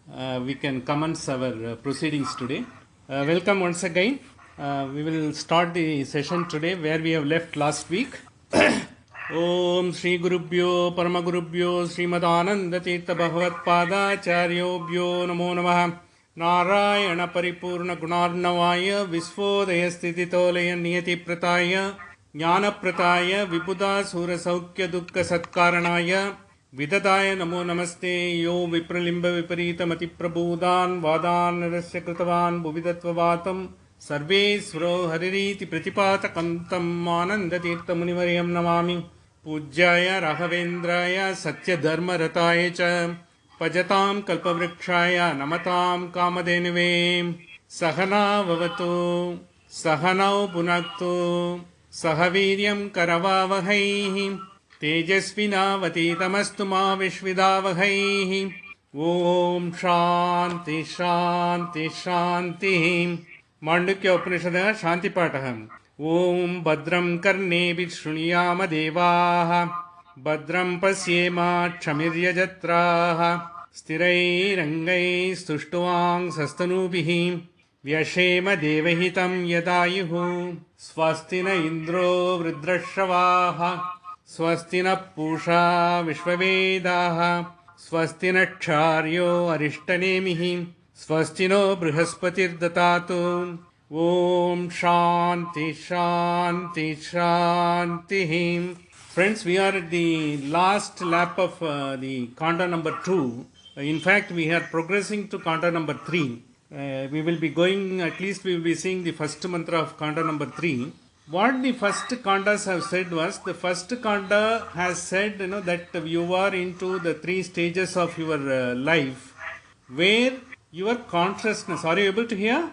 we can commence our proceedings today. Welcome once again. We will start the session today where we have left last week. Om Shri Gurubhyo Paramagurubhyo Srimadananda Tirtha Bhagavat Padacharyobhyo Namo Namah Narayana Paripurna Gunarnavaya Visvodaya Stititolaya Niyati Prataya Jnana Prataya Vibuddha Sura Saukya Dukkha Satkaranaya विदताय नमो नमस्ते यो विप्रलिम्ब विपरीत मति प्रबोधान वादान नरस्य कृतवान भुविदत्ववातम सर्वेश्वरो हरिरीति प्रतिपातकं तम् आनन्दतीर्थमुनिवर्यं नमामि पूज्याय राघवेन्द्राय सत्यधर्मरताय च भजतां कल्पवृक्षाय नमतां कामधेनुवे सहना भवतु सहनौ भुनक्तु सह वीर्यं करवावहैः तेजस्विनावतीतमस्तु मा विश्विदावहैः ओम शांति शांति शांतिः माण्डुक्योपनिषदः शान्तिपाठः ओम भद्रं कर्णेभिः शृणुयाम देवाः भद्रं पश्येमाक्षभिर्यजत्राः स्थिरैरङ्गैः स्तुष्ट्वांसस्तनूभिः व्यशेम देवहितं यदायुः स्वस्ति न इन्द्रो वृद्धश्रवाः स्वस्ति न पूषा विश्ववेदाः स्वस्ति न क्षार्यो अरिष्टनेमिः स्वस्ति नो बृहस्पतिर्दधातु ओम शांति शांति शांतिः. Friends, we are at the last lap of the kanda number 2. In fact, we are progressing to kanda number 3. We will be going, at least we will be seeing the first mantra of kanda number 3. What the first kandas have said was, the first kanda has said, that you are into the 3 stages of your life, where your consciousness, are you able to hear?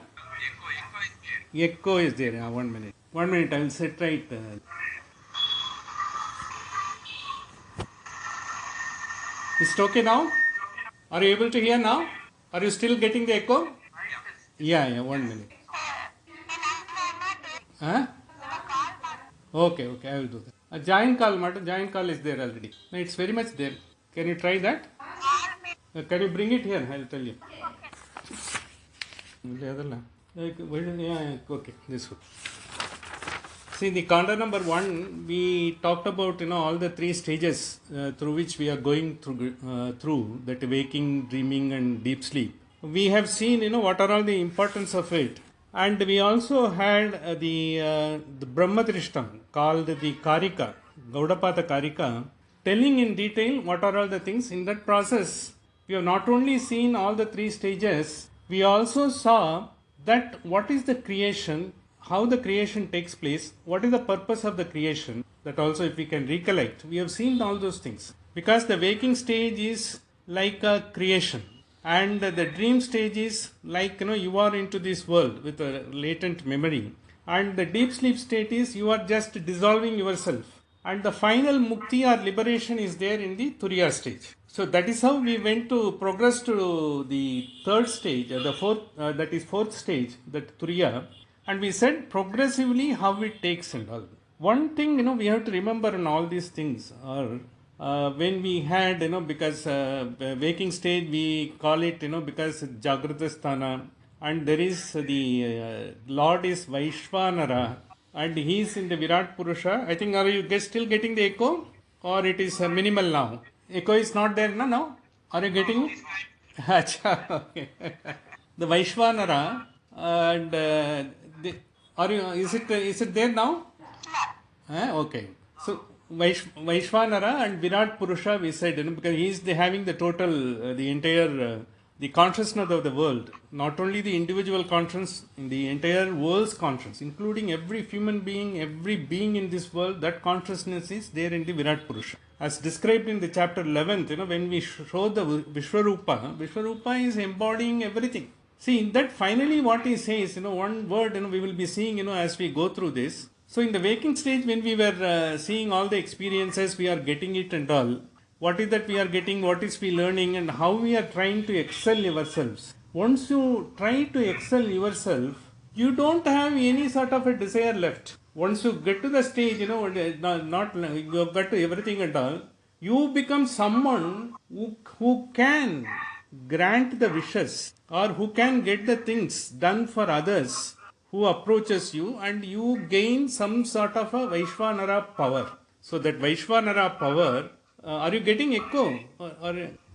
Echo is there. 1 minute. 1 minute, I will set right. Is it okay now? Are you able to hear now? Are you still getting the echo? Yeah, 1 minute. Huh? Okay, I will do that. A giant call is there already. No, it's very much there. Can you try that? Can you bring it here? I will tell you. Okay, this one. See, the kanda number 1, we talked about all the 3 stages through which we are going through that waking, dreaming, and deep sleep. We have seen what are all the importance of it. And we also had the Brahmadrishtam called the Karika, Gaudapata Karika, telling in detail what are all the things. In that process, we have not only seen all the 3 stages, we also saw that what is the creation, how the creation takes place, what is the purpose of the creation. That also, if we can recollect, we have seen all those things. Because the waking stage is like a creation. And the dream stage is like, you are into this world with a latent memory. And the deep sleep state is you are just dissolving yourself. And the final mukti or liberation is there in the Turiya stage. So that is how we went to progress to the 3rd stage, the 4th, that is 4th stage, that Turiya. And we said progressively how it takes and all. One thing, we have to remember in all these things are, when we had, because waking stage we call it, because Jagrata Sthana, and there is the Lord is Vaishvanara, and he is in the Virat Purusha. I think, are you still getting the echo, or it is minimal now? Echo is not there now? Are you getting it? Okay. The Vaishvanara, and is it there now? Okay. So Vaishvanara and Virat Purusha, we said, because he is having the total, the entire, the consciousness of the world, not only the individual consciousness, in the entire world's consciousness, including every human being, every being in this world, that consciousness is there in the Virat Purusha. As described in the chapter 11th, when we show the Vishwarupa is embodying everything. See, in that finally what he says, one word, we will be seeing, as we go through this. So in the waking stage, when we were seeing all the experiences, we are getting it and all. What is that we are getting, what is we learning, and how we are trying to excel ourselves. Once you try to excel yourself, you don't have any sort of a desire left. Once you get to the stage, you have got to everything and all, you become someone who can grant the wishes or who can get the things done for others who approaches you, and you gain some sort of a Vaishvanara power. So that Vaishvanara power, are you getting echo? Or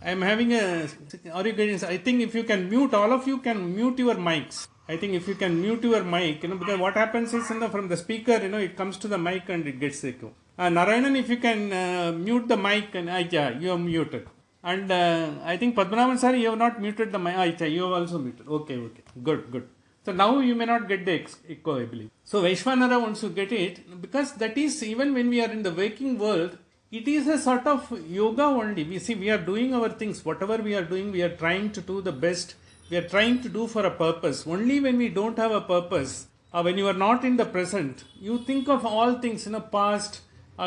I am having a, are you getting, I think if you can mute, all of you can mute your mics. I think if you can mute your mic, because what happens is, from the speaker, it comes to the mic and it gets echo. Narayanan, if you can mute the mic, and yeah, you are muted. And I think Padmanabhan sir, you have not muted the mic. You have also muted. Okay. Good. So now you may not get the echo, I believe. So Vaishvanara, once you get it, because that is, even when we are in the waking world, it is a sort of yoga only. We are doing our things. Whatever we are doing, we are trying to do the best. We are trying to do for a purpose. Only when we don't have a purpose, or when you are not in the present, you think of all things, past,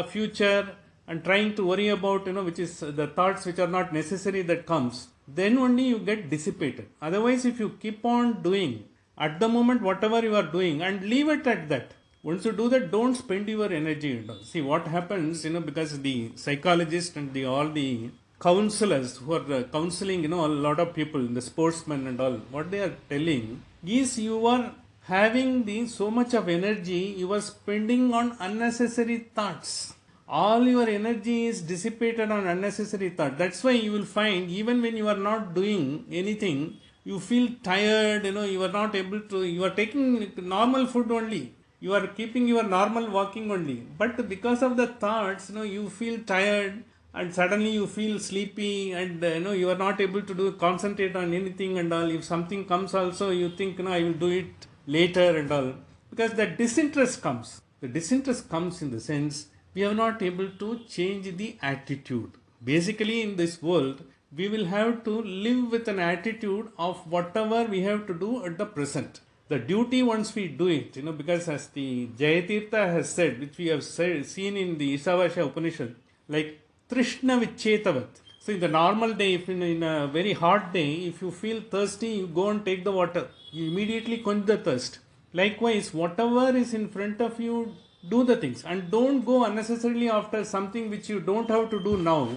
future, and trying to worry about, which is the thoughts which are not necessary that comes. Then only you get dissipated. Otherwise, if you keep on doing at the moment whatever you are doing and leave it at that, once you do that, don't spend your energy. See what happens, because the psychologists and all the counselors who are counseling, a lot of people, the sportsmen and all, what they are telling is, you are having so much of energy, you are spending on unnecessary thoughts. All your energy is dissipated on unnecessary thought. That's why you will find, even when you are not doing anything, you feel tired, you are not able to, you are taking normal food only. You are keeping your normal walking only. But because of the thoughts, you feel tired, and suddenly you feel sleepy, and you are not able to concentrate on anything and all. If something comes also, you think, I will do it later and all. Because the disinterest comes. The disinterest comes in the sense, we are not able to change the attitude. Basically, in this world, we will have to live with an attitude of whatever we have to do at the present. The duty, once we do it, because as the Jayatirtha has said, which we have seen in the Isavasya Upanishad, like Trishna Vichetavat. So in the normal day, if in a very hot day, if you feel thirsty, you go and take the water. You immediately quench the thirst. Likewise, whatever is in front of you, do the things, and don't go unnecessarily after something which you don't have to do now,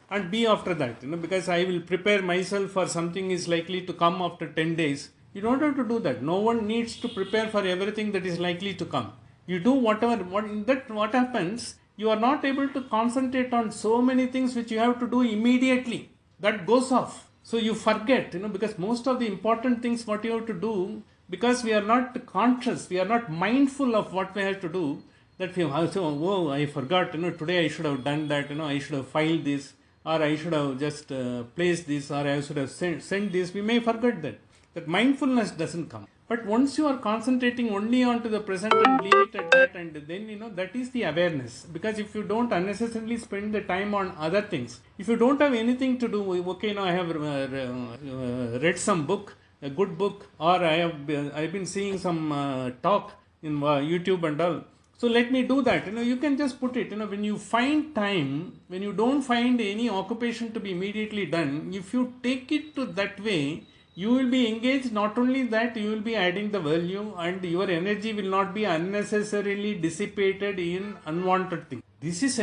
and be after that, because I will prepare myself for something is likely to come after 10 days. You don't have to do that. No one needs to prepare for everything that is likely to come. You do whatever, what happens, you are not able to concentrate on so many things which you have to do immediately. That goes off. So you forget, because most of the important things what you have to do, because we are not conscious, we are not mindful of what we have to do, that we also, I forgot, today I should have done that, I should have filed this, or I should have just placed this, or I should have sent this. We may forget that. That mindfulness doesn't come. But once you are concentrating only onto the present and leave it at that, and then, that is the awareness. Because if you don't unnecessarily spend the time on other things, if you don't have anything to do, okay, I have read some book, a good book, or I've been seeing some talk in YouTube and all. So let me do that. You can just put it, when you find time, when you don't find any occupation to be immediately done, if you take it to that way, you will be engaged. Not only that, you will be adding the value, and your energy will not be unnecessarily dissipated in unwanted things. This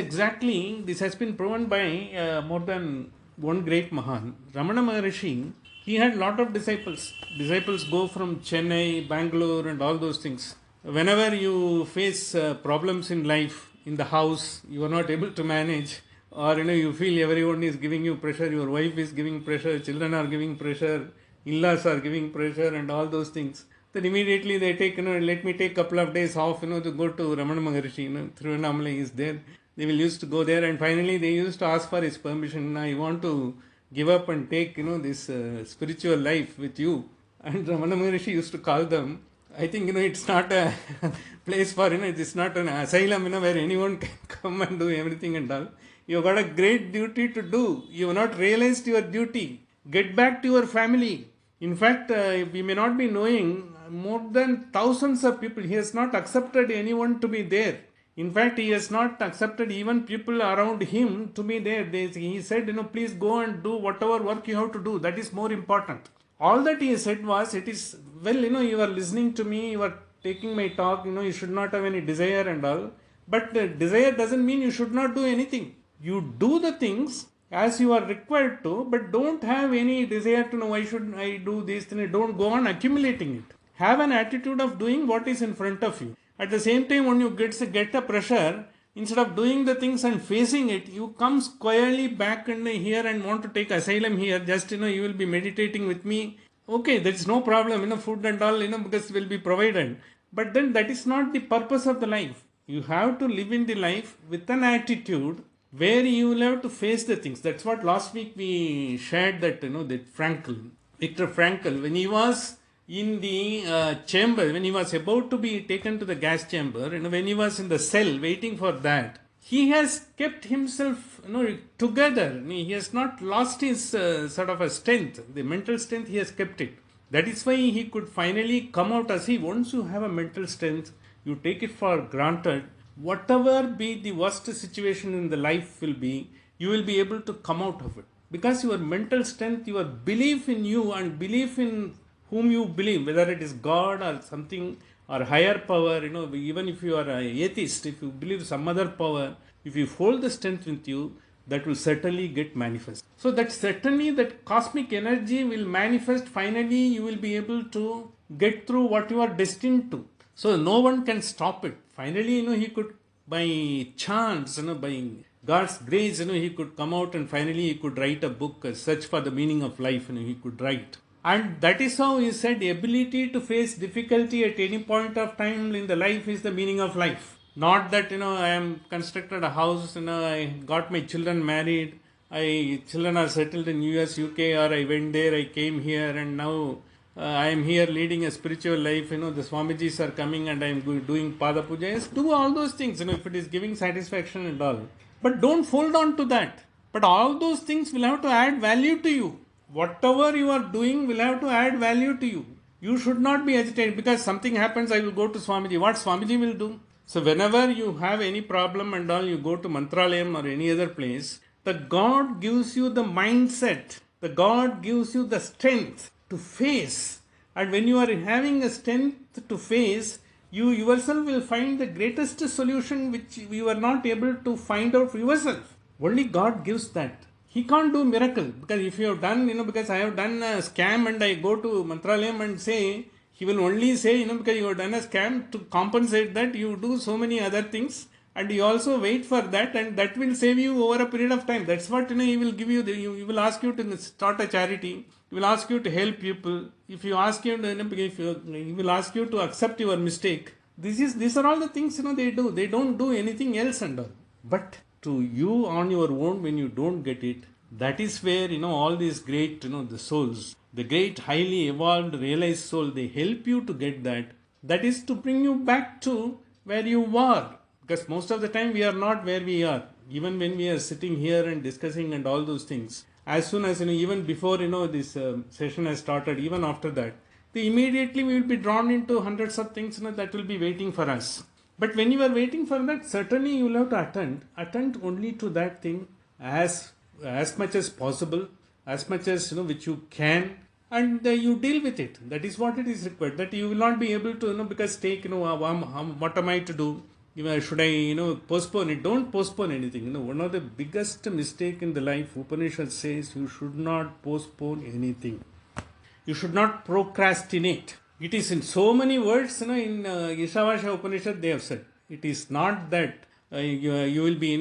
has been proven by more than one great Mahan. Ramana Maharishi, he had lot of disciples. Disciples go from Chennai, Bangalore and all those things. Whenever you face problems in life, in the house, you are not able to manage, or you feel everyone is giving you pressure, your wife is giving pressure, children are giving pressure, in-laws are giving pressure and all those things, then immediately they take, let me take couple of days off, to go to Ramana Maharishi, Thiruvannamalai is there. They will used to go there, and finally they used to ask for his permission. I want to give up and take, this spiritual life with you. And Ramana Maharishi used to call them, I think, it's not a place for, it's not an asylum, where anyone can come and do everything and all. You've got a great duty to do. You have not realized your duty. Get back to your family. In fact, we may not be knowing, more than thousands of people, he has not accepted anyone to be there. In fact, he has not accepted even people around him to be there. He said, please go and do whatever work you have to do. That is more important. All that he said was, it is, you are listening to me, you are taking my talk, you should not have any desire and all. But desire doesn't mean you should not do anything. You do the things as you are required to, but don't have any desire to know why should I do this, then don't go on accumulating it. Have an attitude of doing what is in front of you. At the same time, when you get a pressure, instead of doing the things and facing it, you come squarely back in here and want to take asylum here. Just you will be meditating with me. Okay, there is no problem. Food and all because will be provided. But then that is not the purpose of the life. You have to live in the life with an attitude where you will have to face the things. That's what last week we shared that that Viktor Frankl, when he was in the chamber, when he was about to be taken to the gas chamber, when he was in the cell waiting for that, he has kept himself together. He has not lost his sort of a strength, the mental strength. He has kept it. That is why he could finally come out as he. Once you have a mental strength, you take it for granted. Whatever be the worst situation in the life will be, you will be able to come out of it. Because your mental strength, your belief in you and belief in whom you believe, whether it is God or something or higher power, even if you are an atheist, if you believe some other power, if you hold the strength with you, that will certainly get manifest. So that certainly that cosmic energy will manifest. Finally, you will be able to get through what you are destined to. So no one can stop it. Finally, he could, by chance, by God's grace, he could come out and finally he could write a book, a Search for the Meaning of Life, he could write. And that is how he said the ability to face difficulty at any point of time in the life is the meaning of life. Not that, I am constructed a house, I got my children married, children are settled in US, UK, or I went there, I came here and now I am here leading a spiritual life, the Swamijis are coming and I am doing Pada Puja. Yes, do all those things, if it is giving satisfaction and all. But don't hold on to that. But all those things will have to add value to you. Whatever you are doing will have to add value to you. You should not be agitated because something happens, I will go to Swamiji. What Swamiji will do? So whenever you have any problem and all, you go to Mantralayam or any other place, the God gives you the mindset. The God gives you the strength to face. And when you are having a strength to face, you yourself will find the greatest solution which you are not able to find out for yourself. Only God gives that. He can't do miracle, because if you have done, because I have done a scam and I go to Mantralayam and say, he will only say, because you have done a scam, to compensate that you do so many other things and you also wait for that, and that will save you over a period of time. That's what he will give you. He will ask you to start a charity. He will ask you to help people. If you ask him, he will ask you to accept your mistake. These are all the things they do. They don't do anything else and all. But to you on your own, when you don't get it, that is where all these great the souls, the great highly evolved realized soul, they help you to get that. That is to bring you back to where you are. Because most of the time we are not where we are. Even when we are sitting here and discussing and all those things, as soon as even before this session has started, even after that, immediately we will be drawn into hundreds of things that will be waiting for us. But when you are waiting for that, certainly you will have to attend only to that thing as much as possible, as much as which you can, and you deal with it. That is what it is required. That you will not be able to because take what am I to do? Should I postpone it? Don't postpone anything. One of the biggest mistake in the life, Upanishad says, you should not postpone anything. You should not procrastinate. It is in so many words, in Ishavasha Upanishad they have said. It is not that you will be,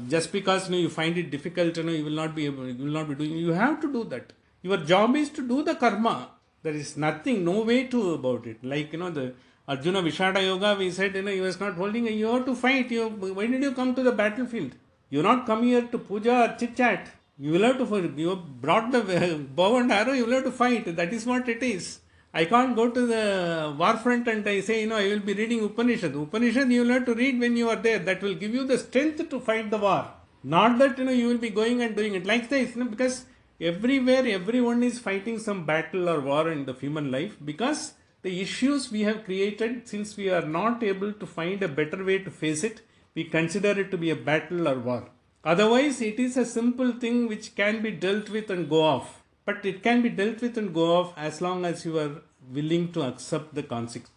just because you find it difficult, you will not be doing. You have to do that. Your job is to do the karma. There is nothing, no way to about it. Like the Arjuna Vishada Yoga, we said he was not holding. You have to fight. Why did you come to the battlefield? You not come here to puja or chit chat. You will have to. You brought the bow and arrow. You will have to fight. That is what it is. I can't go to the war front and I say, I will be reading Upanishad. Upanishad you will have to read when you are there. That will give you the strength to fight the war. Not that, you will be going and doing it like this, because everywhere, everyone is fighting some battle or war in the human life, because the issues we have created, since we are not able to find a better way to face it, we consider it to be a battle or war. Otherwise, it is a simple thing which can be dealt with and go off. But it can be dealt with and go off as long as you are willing to accept the consequence.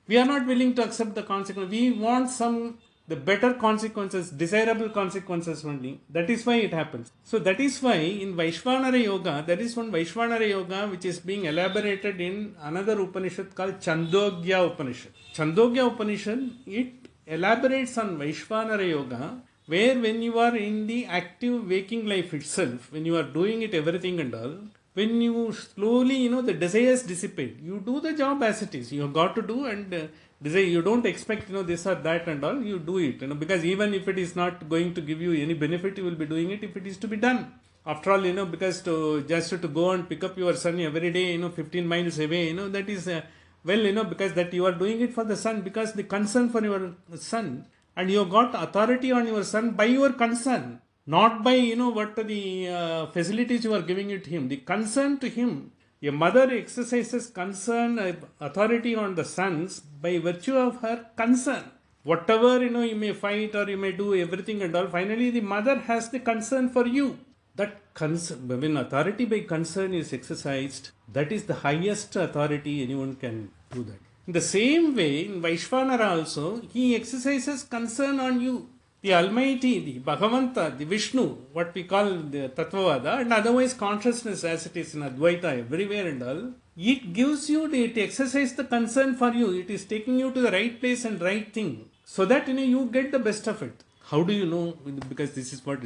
We are not willing to accept the consequence. We want some the better consequences, desirable consequences only. That is why it happens. So that is why in Vaishvanara Yoga, there is one Vaishvanara Yoga which is being elaborated in another Upanishad called Chandogya Upanishad. Chandogya Upanishad, it elaborates on Vaishvanara Yoga, where when you are in the active waking life itself, when you are doing it everything and all, when you slowly, the desires dissipate. You do the job as it is. You have got to do, and desire, you don't expect, this or that and all. You do it, because even if it is not going to give you any benefit, you will be doing it if it is to be done. After all, because just to go and pick up your son every day, 15 miles away, that is, because that you are doing it for the son, because the concern for your son, and you have got authority on your son by your concern. Not by, what the facilities you are giving it to him. The concern to him. A mother exercises concern, authority on the sons by virtue of her concern. Whatever, you may fight or you may do everything and all, finally the mother has the concern for you. That concern, when authority by concern is exercised, that is the highest authority anyone can do that. In the same way, in Vaishvanara also, he exercises concern on you. The Almighty, the Bhagavanta, the Vishnu, what we call the Tattvavada, and otherwise consciousness as it is in Advaita, everywhere and all, it gives you, it exercises the concern for you. It is taking you to the right place and right thing, so that you get the best of it. How do you know? Because this is what,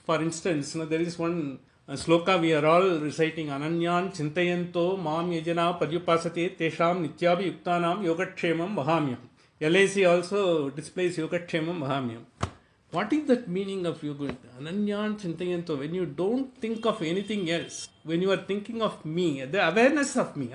for instance, there is one sloka we are all reciting, Ananyan Chintayanto Mam Yajana Paryupasate Tesham Nityabi Yuktanam Yogatshemam Vahamyam. LIC also displays Yogatshemam Vahamyam. What is that meaning of yoga? Ananyan Chintayanto. When you don't think of anything else, when you are thinking of me, the awareness of me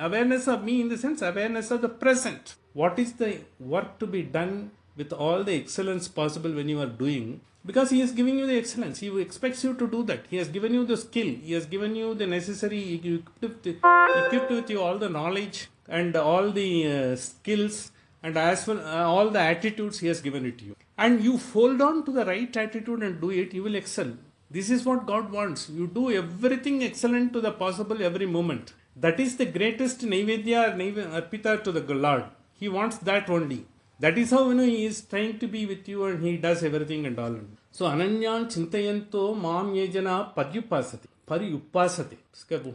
in the sense awareness of the present. What is the work to be done with all the excellence possible when you are doing? Because he is giving you the excellence. He expects you to do that. He has given you the skill. He has given you the necessary, equipped with you all the knowledge and all the skills, and as well all the attitudes he has given it to you. And you hold on to the right attitude and do it, you will excel. This is what God wants. You do everything excellent to the possible every moment. That is the greatest Naivedya Arpita to the Lord. He wants that only. That is how he is trying to be with you, and he does everything and all. So Ananyan Chintayanto Mam Yajana Paryupasate.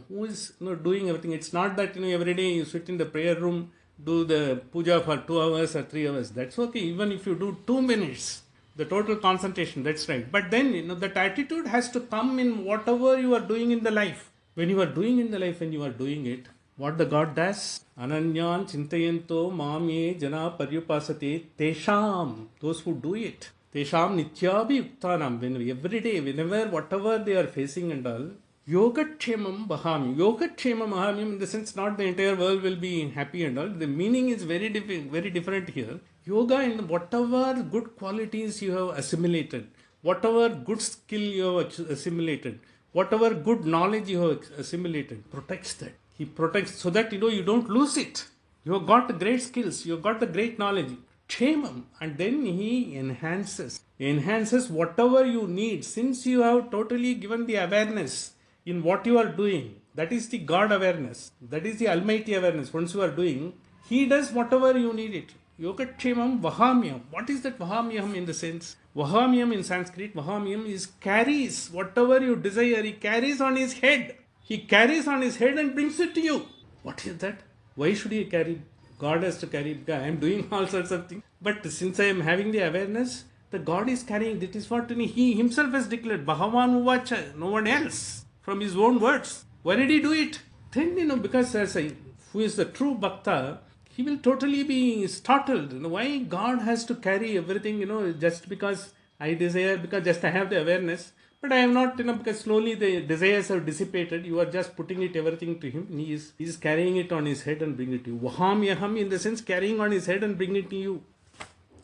Who is doing everything? It's not that every day you sit in the prayer room, do the puja for 2 hours or 3 hours. That's okay. Even if you do 2 minutes, the total concentration, that's right. But then, that attitude has to come in whatever you are doing in the life. When you are doing in the life, when you are doing it, what the God does? Ananyan Chintayanto Mamye Jana Paryupasate Tesham. Those who do it. Tesham Nityabhi Yuktanam. When every day, whenever, whatever they are facing and all, Yogatshemam Bahami. Yogatshemam Bahami, in the sense not the entire world will be happy and all. The meaning is very different here. Yoga, in whatever good qualities you have assimilated, whatever good skill you have assimilated, whatever good knowledge you have assimilated, protects that. He protects so that you don't lose it. You have got the great skills, you have got the great knowledge. Kshemam. And then he enhances whatever you need, since you have totally given the awareness in what you are doing. That is the God awareness. That is the Almighty awareness. Once you are doing, he does whatever you need it. Yogatshemam Vahamyam. What is that Vahamyam in the sense? Vahamyam in Sanskrit, Vahamyam is carries. Whatever you desire, he carries on his head. He carries on his head and brings it to you. What is that? Why should he carry? God has to carry. I am doing all sorts of things. But since I am having the awareness, the God is carrying. That is what he himself has declared. Bhagavan Uvacha. No one else. From his own words. Why did he do it? Then, because who is the true Bhakta, he will totally be startled. Why God has to carry everything, just because I desire, because just I have the awareness. But I am not, because slowly the desires have dissipated. You are just putting it everything to him. He is carrying it on his head and bringing it to you. Vaham yaham, in the sense carrying on his head and bringing it to you.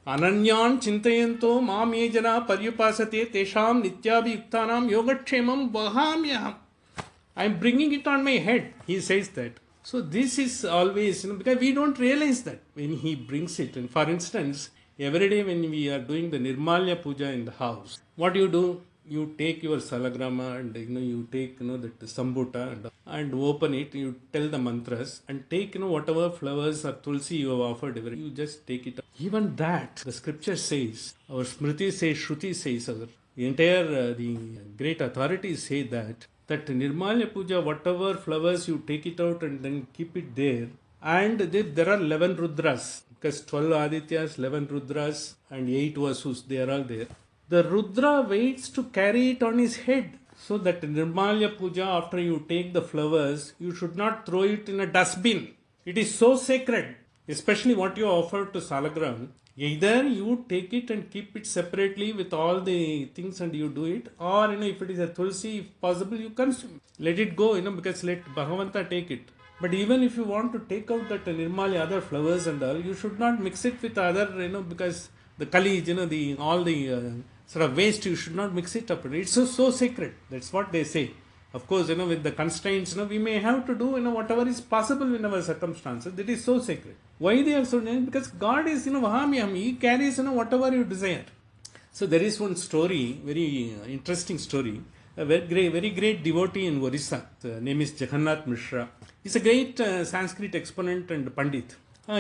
Ananyan Chintayanto Mam Yajana Paryupasate Tesham Nityabhi Yuktanam Yogatshemam Vahamyaham. I am bringing it on my head. He says that. So this is always, because we don't realize that when he brings it. And for instance, every day when we are doing the Nirmalya Puja in the house, what do? you take your salagrama and you take that sambuta and open it, you tell the mantras and take whatever flowers or tulsi you have offered, you just take it. Even that the scripture says, our smriti says, shruti says, our entire the great authorities say that Nirmalya Puja, whatever flowers you take it out and then keep it there. And there are 11 Rudras, because 12 Adityas, 11 Rudras, and 8 Vasus, they are all there. The Rudra waits to carry it on his head. So that Nirmalya Puja, after you take the flowers, you should not throw it in a dustbin. It is so sacred, especially what you offer to Salagram. Either you take it and keep it separately with all the things and you do it, or if it is a tulsi, if possible, you consume. Let it go, because let Bhagavanta take it. But even if you want to take out that Nirmali, other flowers and all, you should not mix it with other, because the Kali, all the sort of waste, you should not mix it up. It's so sacred. That's what they say. Of course, with the constraints, we may have to do, whatever is possible in our circumstances. That is so sacred. Why they are so? Because God is, Vahamyam. He carries, whatever you desire. So there is one story, very interesting story. A very great devotee in Orissa. The name is Jagannath Mishra. He's a great Sanskrit exponent and Pandit.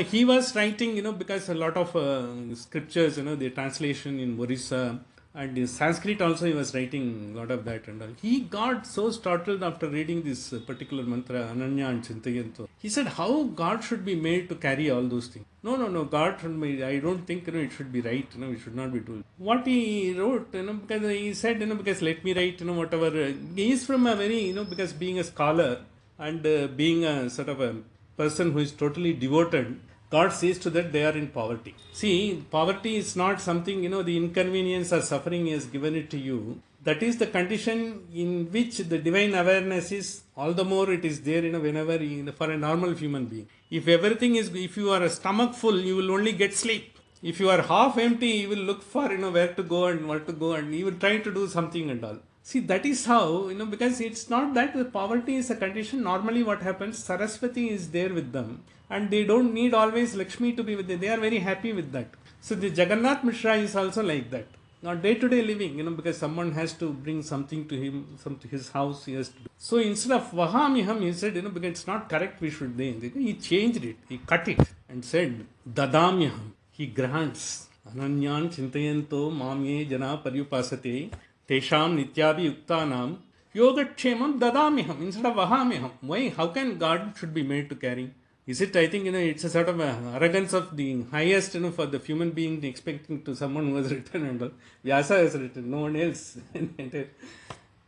He was writing, because a lot of scriptures, the translation in Orissa, and in Sanskrit also he was writing a lot of that and all. He got so startled after reading this particular mantra, Ananya and Chintayanto. He said, how God should be made to carry all those things? No, God should be, I don't think, it should be right, it should not be told. What he wrote, because he said, because let me write, whatever. He is from a very, because being a scholar and being a sort of a person who is totally devoted, God says to that they are in poverty. See, poverty is not something, the inconvenience or suffering has given it to you. That is the condition in which the divine awareness is, all the more it is there, whenever, for a normal human being. If you are a stomach full, you will only get sleep. If you are half empty, you will look for, where to go and what to go, and you will try to do something and all. See, that is how, because it's not that the poverty is a condition. Normally what happens, Saraswati is there with them. And they don't need always Lakshmi to be with them. They are very happy with that. So the Jagannath Mishra is also like that. Not day-to-day living, because someone has to bring something to him, to his house, he has to do. So instead of Vahamiham, he said, because it's not correct, we should do. He changed it, he cut it and said, Dadamyaham. He grants. Ananyan Chintayanto Mamye Jana Paryupasate Tesham Nityabi Yuktanam Yogatshemam Dadamyaham instead of Vahamyaham. Why? How can God should be made to carry? Is it, I think, it's a sort of arrogance of the highest, for the human being expecting to someone who has written and all. Vyasa has written, no one else.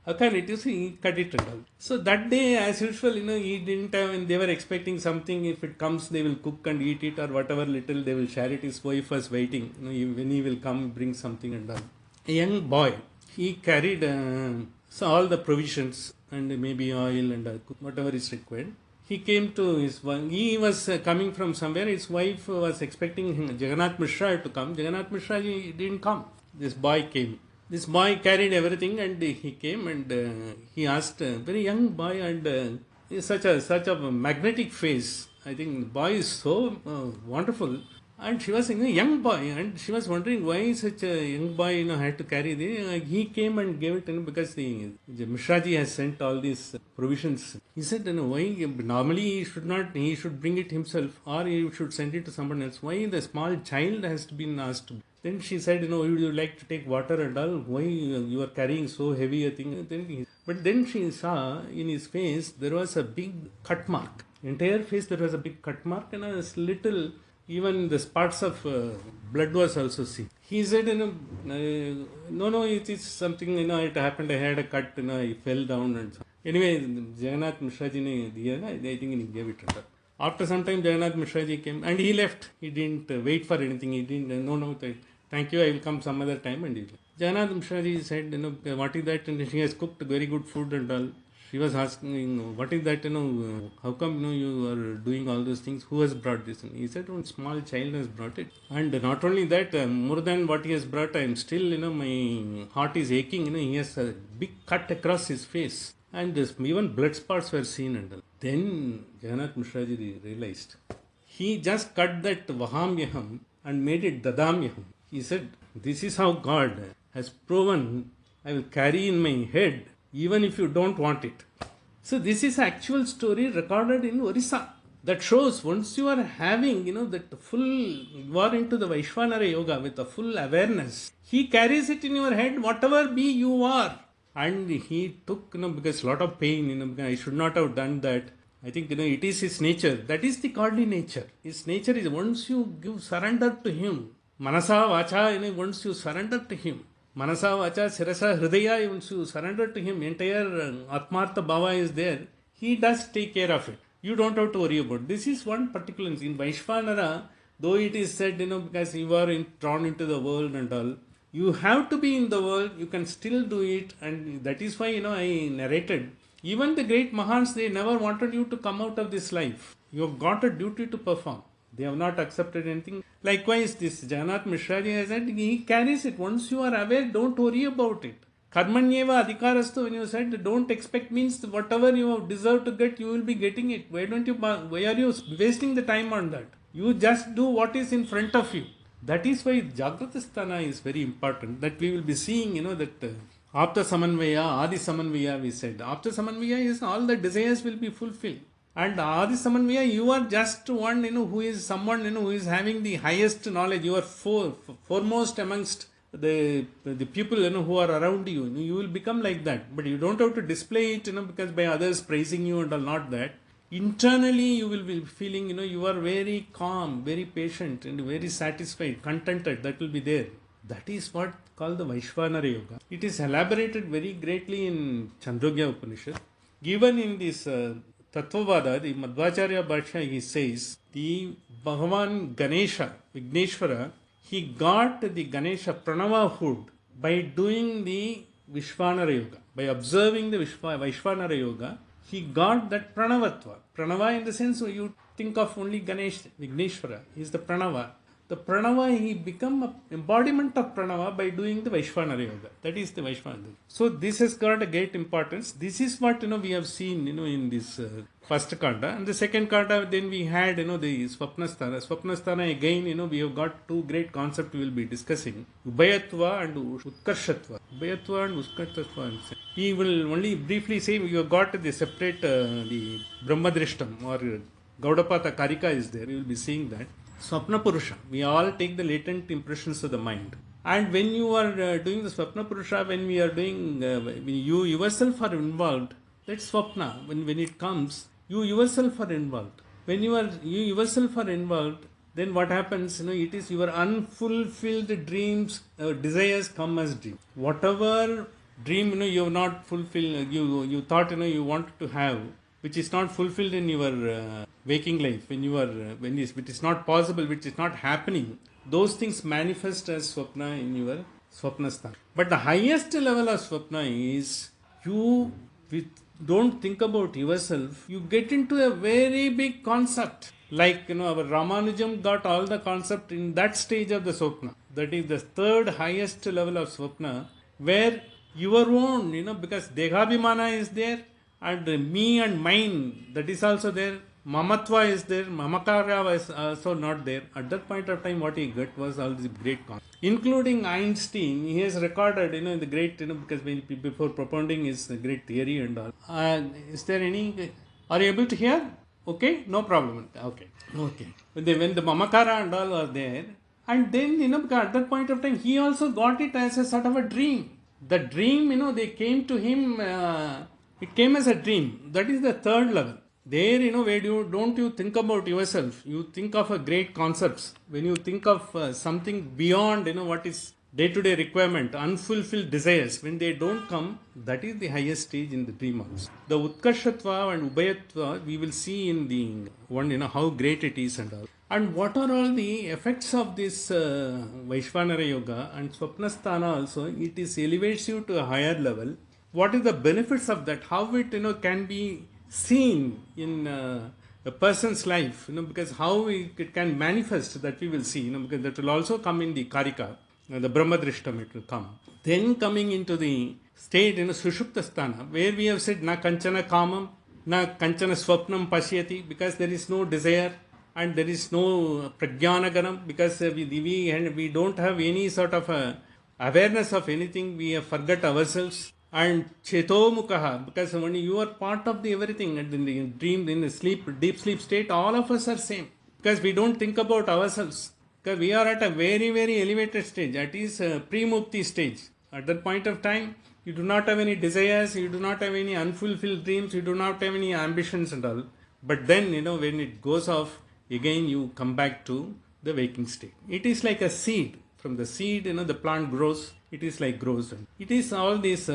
How can it? You see, he cut it and all. So that day, as usual, he didn't have, and they were expecting something. If it comes, they will cook and eat it, or whatever little they will share it. His wife was waiting, when he will come, bring something and all. A young boy, he carried all the provisions and maybe oil and whatever is required. He came to his wife. He was coming from somewhere. His wife was expecting Jagannath Mishra to come. Jagannath Mishra didn't come. This boy came. This boy carried everything and he came and he asked, a very young boy and such a magnetic face. I think the boy is so wonderful. And she was saying, a young boy, and she was wondering why such a young boy, had to carry this. He came and gave it, because the Mishraji has sent all these provisions. He said, why? Normally he should bring it himself, or he should send it to someone else. Why the small child has to be asked? Then she said, would you like to take water and all? Why you are carrying so heavy a thing? But then she saw in his face there was a big cut mark. Entire face there was a big cut mark and a little. Even the spots of blood was also seen. He said, no, it is something, it happened, I had a cut, I fell down and so. Anyway, Jagannath Mishraji I think he gave it. After some time, Jagannath Mishraji came and he left. He didn't wait for anything. He didn't, no, thank you, I will come some other time. And he left. Jagannath Mishraji said, what is that? And she has cooked very good food and all. She was asking, what is that, how come, you are doing all those things? Who has brought this? And he said, one small child has brought it. And not only that, more than what he has brought, I am still, my heart is aching. He has a big cut across his face. And even blood spots were seen. And all. Then Jagannath Mishraji realized, he just cut that Vahamyaham and made it Dadamyaham. He said, this is how God has proven I will carry in my head even if you don't want it. So this is actual story recorded in Orissa. That shows once you are having, that full, you are into the Vaishvanara Yoga with a full awareness. He carries it in your head, whatever be you are. And he took, because a lot of pain, I should not have done that. I think, it is his nature. That is the godly nature. His nature is once you give surrender to him, Manasa Vacha, once you surrender to him, Manasa Vacha Sirasa Hridaya, once you surrender to him, entire Atmartha Bhava is there. He does take care of it. You don't have to worry about. This is one particular in Vaishvanara, though it is said, because you are drawn into the world and all, you have to be in the world, you can still do it, and that is why, I narrated. Even the great Mahans, they never wanted you to come out of this life. You have got a duty to perform. They have not accepted anything. Likewise, this Jagannath Mishra ji has said, he carries it. Once you are aware, don't worry about it. Karmanyeva adhikarastu, when you said, don't expect, means whatever you deserve to get, you will be getting it. Why are you wasting the time on that? You just do what is in front of you. That is why Jagratastana is very important. That we will be seeing, that Apta Samanvaya, Adi Samanvaya, we said. Apta Samanvaya is all the desires will be fulfilled. And Adi Samanvaya, you are just one, who is someone, who is having the highest knowledge. You are foremost amongst the people, who are around you. You will become like that. But you don't have to display it, because by others praising you and all, not that. Internally, you will be feeling, you are very calm, very patient, and very satisfied, contented. That will be there. That is what called the Vaishvanara Yoga. It is elaborated very greatly in Manduhyopanishad. Given in this Tattvavada, the Madhvacharya Bhashya, he says, the Bhagavan Ganesha, Vigneshwara, he got the Ganesha Pranavahood by doing the Vishvanara Yoga. By observing the Vaishvanara Yoga, he got that Pranavatva. Pranava in the sense you think of only Ganesh, Vigneshwara. He is the Pranava. The Pranava, he become an embodiment of Pranava by doing the Vaishvanara Yoga. That is the Vaishvanara. So this has got a great importance. This is what, we have seen, in this first kanda. And the second kanda, then we had, the Swapnasthana. Swapnasthana, again, we have got two great concepts we will be discussing. Ubhayatva and Utkarshatva. Ubhayatva and Utkarshatva. He will only briefly say, we have got the separate, the Brahmadrishtam or Gaudapata Karika is there. We will be seeing that. Swapna Purusha. We all take the latent impressions of the mind. And when you are doing the Swapna Purusha, when we are doing, when you yourself are involved, that's Swapna. When it comes, you yourself are involved. When you yourself are involved, then what happens, it is your unfulfilled dreams, desires come as dream. Whatever dream, you have not fulfilled, you thought, you wanted to have, which is not fulfilled in your waking life, which is not possible, which is not happening, those things manifest as swapna in your swapnastha. But the highest level of swapna is you don't think about yourself, you get into a very big concept. Like, our Ramanujam got all the concept in that stage of the swapna. That is the third highest level of swapna, where your own, because Dehabhimana is there, and me and mine, that is also there. Mamatva is there. Mamakara was also not there. At that point of time, what he got was all this great concept. Including Einstein, he has recorded, in the great, because before propounding his great theory and all. Is there any, are you able to hear? Okay, no problem. Okay. When the Mamakara and all are there, and then, because at that point of time, he also got it as a sort of a dream. The dream, they came to him, it came as a dream. That is the third level. There, where don't you think about yourself. You think of a great concepts. When you think of something beyond, what is day-to-day requirement, unfulfilled desires, when they don't come, that is the highest stage in the dream also. The Utkarshatva and Ubhayatva, we will see in the one, how great it is and all. And what are all the effects of this Vaishvanara Yoga and Swapnasthana also, it elevates you to a higher level. What is the benefits of that? How it, can be seen in a person's life, because how it can manifest, that we will see, because that will also come in the Karika, the Brahmadrishtam, it will come. Then coming into the state, Sushuptasthana, where we have said, na kanchana kamam, na kanchana swapnam pashyati, because there is no desire and there is no prajnanaganam, because we don't have any sort of a awareness of anything, we have forgot ourselves. And Chetomukaha, because when you are part of the everything, and in the dream, in the sleep, deep sleep state, all of us are same. Because we don't think about ourselves. Because we are at a very, very elevated stage. That is pre-mukti stage. At that point of time, you do not have any desires, you do not have any unfulfilled dreams, you do not have any ambitions and all. But then, when it goes off, again you come back to the waking state. It is like a seed. From the seed, the plant grows. It is like grows. It is all these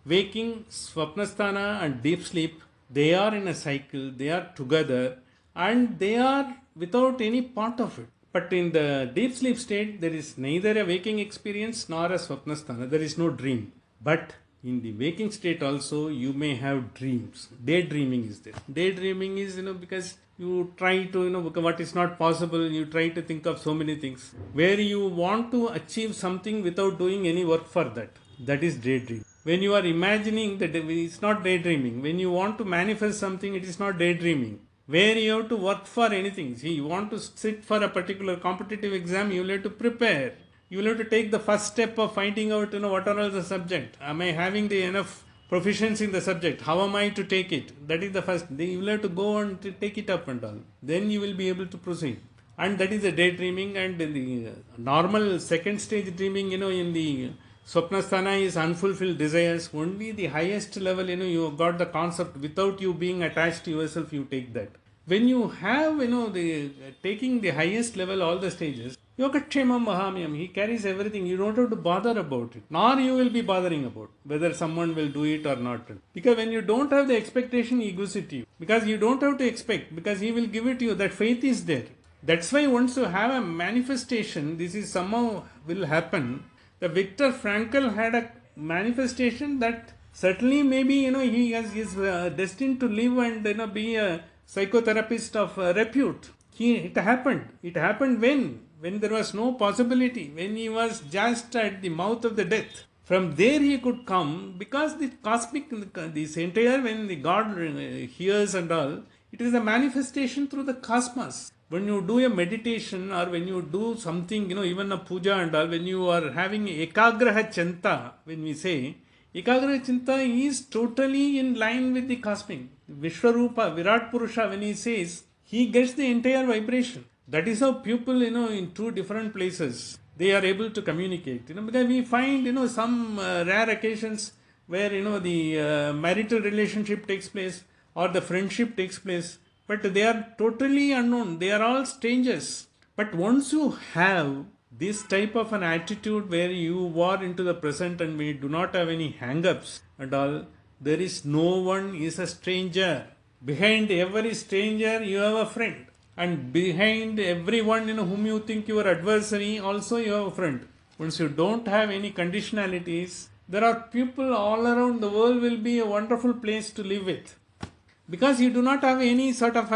waking, swapnasthana and deep sleep. They are in a cycle. They are together, and they are without any part of it. But in the deep sleep state, there is neither a waking experience nor a swapnasthana. There is no dream. But in the waking state also, you may have dreams. Daydreaming is there. Daydreaming is, because you try to, what is not possible, you try to think of so many things. Where you want to achieve something without doing any work for that. That is daydream. When you are imagining, that it's not daydreaming. When you want to manifest something, it is not daydreaming. Where you have to work for anything. See, you want to sit for a particular competitive exam, you will have to prepare. You will have to take the first step of finding out, what are all the subject. Am I having the enough proficiency in the subject? How am I to take it? That is the first. Then you will have to go and take it up and all. Then you will be able to proceed. And that is the daydreaming. And the normal second stage dreaming, in the Swapnasthana is unfulfilled desires. Only the highest level, you got the concept without you being attached to yourself, you take that. When you have, the taking the highest level, all the stages, Yogakshemam Mahamyam, he carries everything. You don't have to bother about it. Nor you will be bothering about whether someone will do it or not. Because when you don't have the expectation, he gives it to you. Because you don't have to expect. Because he will give it to you. That faith is there. That's why once you have a manifestation, this is somehow will happen. The Viktor Frankl had a manifestation that certainly maybe, he is destined to live and, be a psychotherapist of repute. It happened. It happened when? When there was no possibility. When he was just at the mouth of the death. From there he could come, because the cosmic, this entire, when the God hears and all, it is a manifestation through the cosmos. When you do a meditation or when you do something, even a puja and all, when you are having ekagraha chanta, when we say, ekagraha chanta is totally in line with the cosmic. Vishwarupa, Virat Purusha, when he says, he gets the entire vibration. That is how people, in two different places, they are able to communicate. Because we find, some rare occasions where, the marital relationship takes place or the friendship takes place. But they are totally unknown. They are all strangers. But once you have this type of an attitude where you are into the present and we do not have any hang-ups and all, there is no one is a stranger. Behind every stranger, you have a friend. And behind everyone, whom you think your adversary, also you have a friend. Once you don't have any conditionalities, there are people all around the world will be a wonderful place to live with. Because you do not have any sort of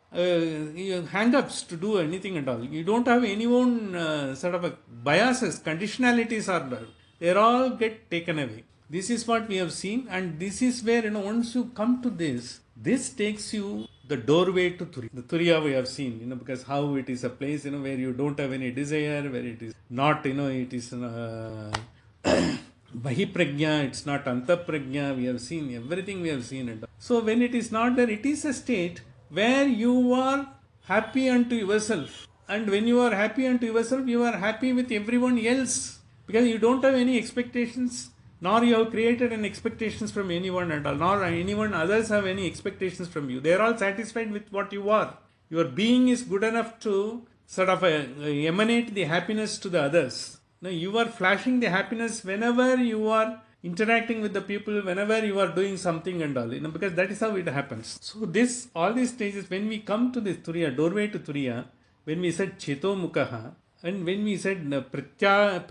hang-ups to do anything at all. You don't have any own sort of biases, conditionalities are there. They all get taken away. This is what we have seen, and this is where, once you come to this takes you the doorway to Turiya. The Turiya we have seen, because how it is a place, where you don't have any desire, where it is not, it is Bahiprajna, it's not Antaprajna, we have seen everything we have seen. So when it is not there, it is a state where you are happy unto yourself. And when you are happy unto yourself, you are happy with everyone else. Because you don't have any expectations, nor you have created any expectations from anyone at all, nor anyone others have any expectations from you. They are all satisfied with what you are. Your being is good enough to sort of emanate the happiness to the others. Now you are flashing the happiness whenever you are interacting with the people, whenever you are doing something and all, because that is how it happens. So all these stages, when we come to this Turiya, doorway to Turiya, when we said Cheto Mukaha, and when we said Ekatmya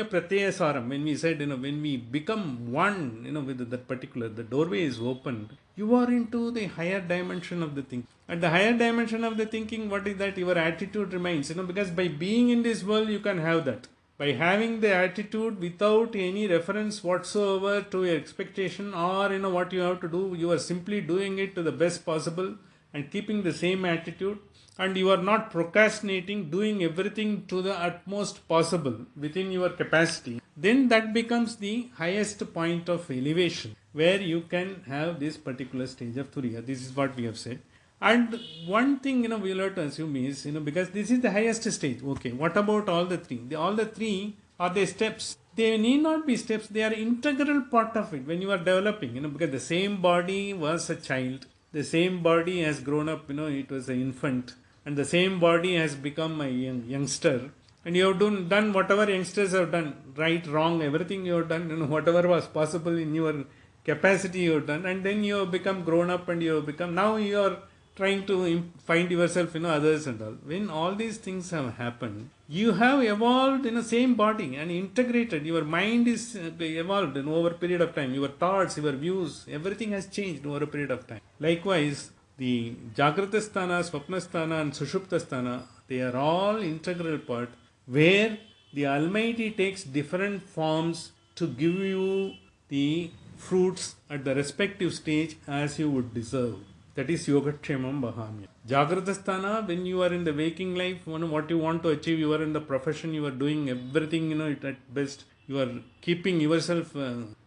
Pratyaya Saram, when we said, when we become one, with that particular, the doorway is open, you are into the higher dimension of the thinking. At the higher dimension of the thinking, what is that? Your attitude remains, because by being in this world, you can have that. By having the attitude without any reference whatsoever to your expectation or, what you have to do, you are simply doing it to the best possible. and keeping the same attitude, and you are not procrastinating, doing everything to the utmost possible within your capacity, then that becomes the highest point of elevation where you can have this particular stage of Turiya. This is what we have said. And one thing, we'll have to assume is, because this is the highest stage. Okay, what about all the three? All the three are the steps. They need not be steps, they are integral part of it when you are developing, because the same body was a child, the same body has grown up, it was an infant, and the same body has become a youngster, and you have done whatever youngsters have done, right, wrong, everything you have done, whatever was possible in your capacity you have done, and then you have become grown up, and you have become, now you are trying to find yourself, others and all. When all these things have happened, you have evolved in the same body and integrated. Your mind is evolved over a period of time. Your thoughts, your views, everything has changed over a period of time. Likewise, the Jagrata Sthana, Swapna Sthana and Sushupta Sthana, they are all integral part where the Almighty takes different forms to give you the fruits at the respective stage as you would deserve. That is Yogatkshamam Bahamya. Jagratastana, when you are in the waking life, what you want to achieve, you are in the profession, you are doing everything, at best. You are keeping yourself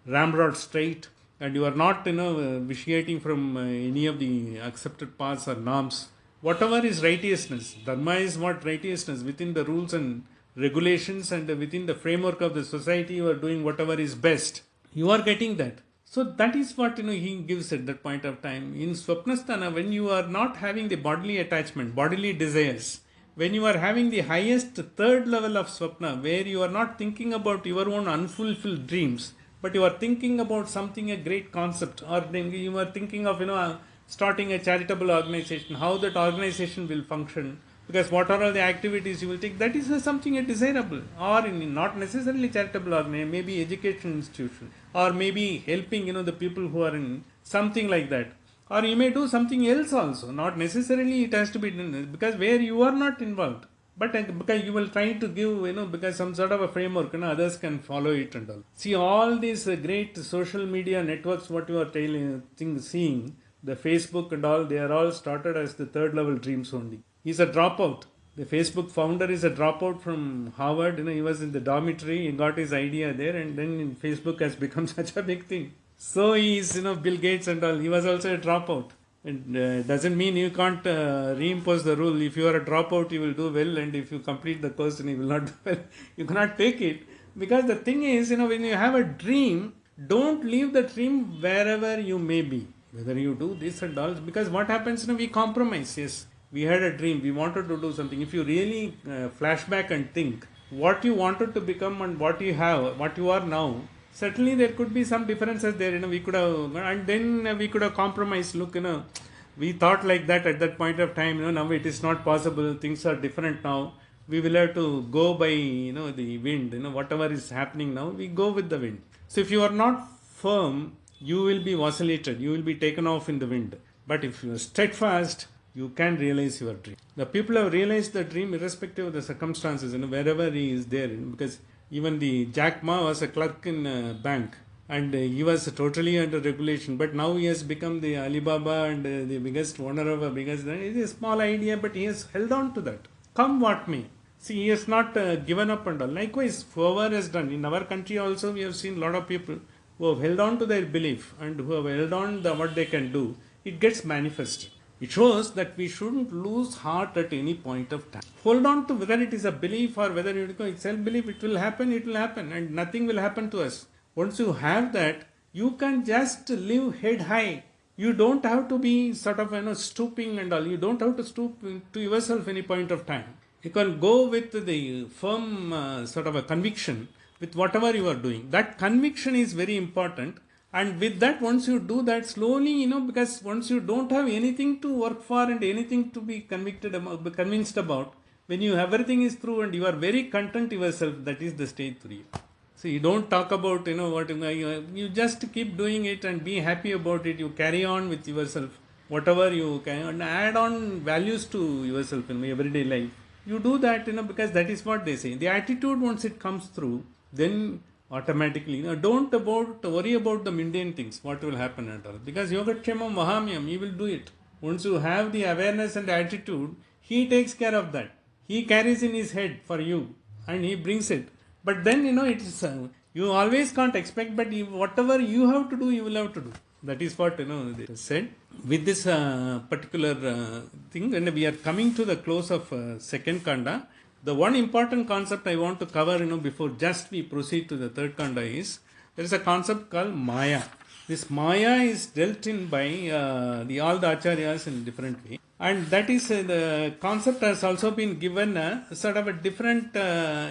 ramrod straight, and you are not, vitiating from any of the accepted paths or norms. Whatever is righteousness, Dharma is what righteousness, within the rules and regulations and within the framework of the society, you are doing whatever is best. You are getting that. So that is what he gives at that point of time. In Swapnasthana, when you are not having the bodily attachment, bodily desires, when you are having the highest third level of Swapna, where you are not thinking about your own unfulfilled dreams, but you are thinking about something, a great concept, or then you are thinking of starting a charitable organization, how that organization will function, because what are all the activities you will take, that is something desirable, or in not necessarily charitable organization, maybe education institution, or maybe helping the people who are in something like that, or you may do something else also, not necessarily it has to be done, because where you are not involved, but because you will try to give because some sort of a framework, others can follow it and all. See, all these great social media networks, what you are seeing, the Facebook and all, they are all started as the third level dreams only. He's a dropout. The Facebook founder is a dropout from Harvard. He was in the dormitory. He got his idea there, and then Facebook has become such a big thing. So he is, Bill Gates and all. He was also a dropout. And doesn't mean you can't reimpose the rule. If you are a dropout, you will do well, and if you complete the course, then you will not do well. You cannot take it, because the thing is, when you have a dream, don't leave the dream wherever you may be. Whether you do this and all, because what happens, we compromise. Yes, we had a dream, we wanted to do something. If you really flash back and think what you wanted to become and what you have, what you are now, certainly there could be some differences there. We could have, and then we could have compromised. Look, we thought like that at that point of time. Now it is not possible. Things are different now. We will have to go by the wind. Whatever is happening now, we go with the wind. So if you are not firm, you will be vacillated, you will be taken off in the wind. But if you are steadfast, you can realize your dream. The people have realized the dream irrespective of the circumstances, wherever he is there. Because even the Jack Ma was a clerk in a bank, and he was totally under regulation. But now he has become the Alibaba and the biggest owner of a biggest. It is a small idea, but he has held on to that. Come what may. See, he has not given up and all. Likewise, whoever has done. In our country also, we have seen a lot of people who have held on to their belief and who have held on to what they can do. It gets manifested. It shows that we shouldn't lose heart at any point of time. Hold on to whether it is a belief or whether it's self-belief. It will happen, and nothing will happen to us. Once you have that, you can just live head high. You don't have to be sort of stooping and all. You don't have to stoop to yourself any point of time. You can go with the firm sort of a conviction with whatever you are doing. That conviction is very important. And with that, once you do that slowly, because once you don't have anything to work for and anything to be convinced about, when everything is through and you are very content yourself, that is the stage 3. So you don't talk about, what you just keep doing it and be happy about it. You carry on with yourself, whatever you can, and add on values to yourself in everyday life. You do that, because that is what they say. The attitude, once it comes through, then automatically, don't worry about the mundane things, what will happen at all. Because Yogatkshamam Vahamyam, he will do it. Once you have the awareness and attitude, he takes care of that. He carries in his head for you and he brings it. But then, it is, you always can't expect, but whatever you have to do, you will have to do. That is what, they said. With this particular thing, and we are coming to the close of second kanda. The one important concept I want to cover, before just we proceed to the third kanda is, there is a concept called Maya. This Maya is dealt in by all the acharyas in different way. And that is, the concept has also been given a sort of a different